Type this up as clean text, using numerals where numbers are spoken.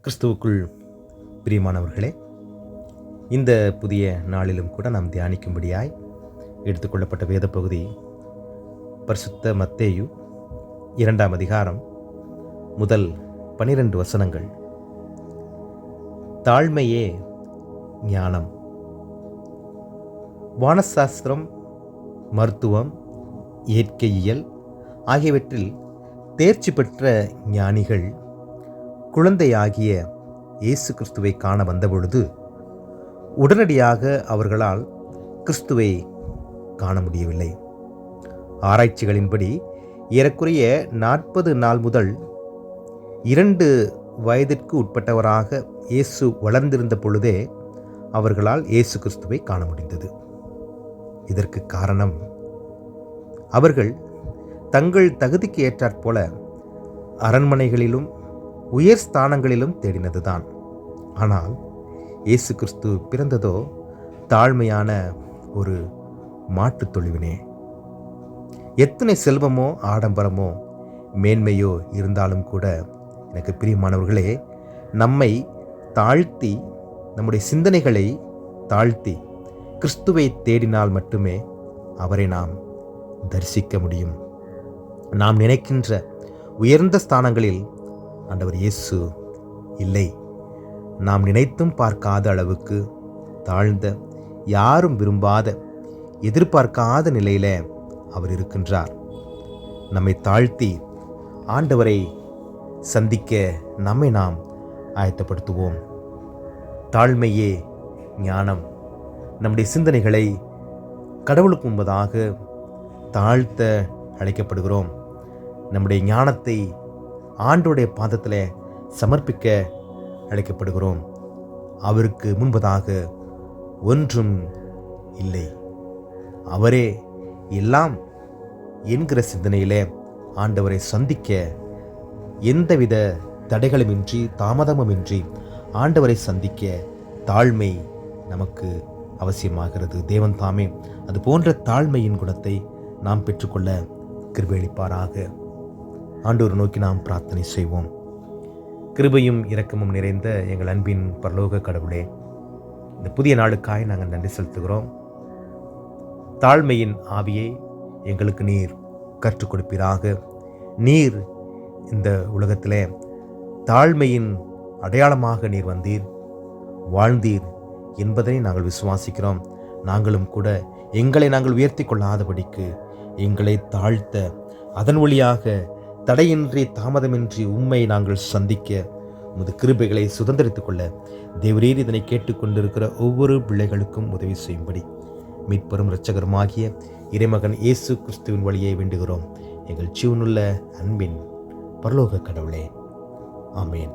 கிறிஸ்துவுக்குள் பிரியமானவர்களே, இந்த புதிய நாளிலும் கூட நாம் தியானிக்கும்படியாய் எடுத்துக்கொள்ளப்பட்ட வேத பகுதி பரிசுத்த மத்தேயு 2ஆம் அதிகாரம் முதல் 12 வசனங்கள். தாழ்மையே ஞானம். வானசாஸ்திரம், மருத்துவம், இயற்கையியல் ஆகியவற்றில் தேர்ச்சி பெற்ற ஞானிகள் குழந்தையாகிய இயேசு கிறிஸ்துவை காண வந்தபொழுது உடனடியாக அவர்களால் கிறிஸ்துவை காண முடியவில்லை. ஆராய்ச்சிகளின்படி ஏறக்குறைய 40 நாள் முதல் 2 வயதிற்கு உட்பட்டவராக இயேசு வளர்ந்திருந்த பொழுதே அவர்களால் இயேசு கிறிஸ்துவை காண முடிந்தது. இதற்கு காரணம், அவர்கள் தங்கள் தகுதிக்கு ஏற்றாற்போல அரண்மனைகளிலும் உயர் ஸ்தானங்களிலும் தேடினதுதான். ஆனால் இயேசு கிறிஸ்து பிறந்ததோ தாழ்மையான ஒரு மாட்டுத் தொழுவினே. எத்தனை செல்வமோ ஆடம்பரமோ மேன்மையோ இருந்தாலும் கூட, எனக்கு பிரியமானவர்களே, நம்மை தாழ்த்தி, நம்முடைய சிந்தனைகளை தாழ்த்தி கிறிஸ்துவை தேடினால் மட்டுமே அவரை நாம் தரிசிக்க முடியும். நாம் நினைக்கின்ற உயர்ந்த ஸ்தானங்களில் ஆண்டவர் இயேசு இல்லை. நாம் நினைத்தும் பார்க்காத அளவுக்கு தாழ்ந்த, யாரும் விரும்பாத, எதிர்பார்க்காத நிலையில அவர் இருக்கின்றார். நம்மை தாழ்த்தி ஆண்டவரை சந்திக்க நம்மை நாம் ஆயத்தப்படுத்துவோம். தாழ்மையே ஞானம். நம்முடைய சிந்தனைகளை கடவுளுக்கு முன்பதாக தாழ்த்த அழைக்கப்படுகிறோம். நம்முடைய ஞானத்தை ஆண்டவருடைய பாதத்தில் சமர்ப்பிக்க அழைக்கப்படுகிறோம். அவருக்கு முன்பதாக ஒன்றும் இல்லை, அவரே எல்லாம் என்கிற சிந்தனையிலே ஆண்டவரை சந்திக்க எந்தவித தடைகளுமின்றி, தாமதமுமின்றி ஆண்டவரை சந்திக்க தாழ்மை நமக்கு அவசியமாகிறது. தேவன் தாமே அது போன்ற தாழ்மையின் குணத்தை நாம் பெற்றுக்கொள்ள கிருபையளிப்பாராக. ஆண்டவரை நோக்கி நாம் பிரார்த்தனை செய்வோம். கிருபையும் இரக்கமும் நிறைந்த எங்கள் அன்பின் பரலோக கடவுளே, இந்த புதிய நாளுக்காய் நாங்கள் நன்றி செலுத்துகிறோம். தாழ்மையின் ஆவியை எங்களுக்கு நீர் கற்றுக் கொடுப்பீராக. நீர் இந்த உலகத்திலே தாழ்மையின் அடையாளமாக நீர் வந்தீர், வாழ்ந்தீர் என்பதை நாங்கள் விசுவாசிக்கிறோம். நாங்களும் கூட எங்களை நாங்கள் உயர்த்தி கொள்ளாதபடிக்கு எங்களை தாழ்த்த, அதன் வழியாக தடையின்றி தாமதமின்றி உம்மை நாங்கள் சந்திக்க உமது கிருபைகளை சுதந்திரித்துக் கொள்ள தேவரீர் இதனை கேட்டுக்கொண்டிருக்கிற ஒவ்வொரு பிள்ளைகளுக்கும் உதவி செய்யும்படி மீட்பெரும் இரட்சகருமாகிய இறைமகன் இயேசு கிறிஸ்துவின் வழியை வேண்டுகிறோம் எங்கள் ஜீவனுள்ள அன்பின் பரலோக கடவுளே. ஆமேன்.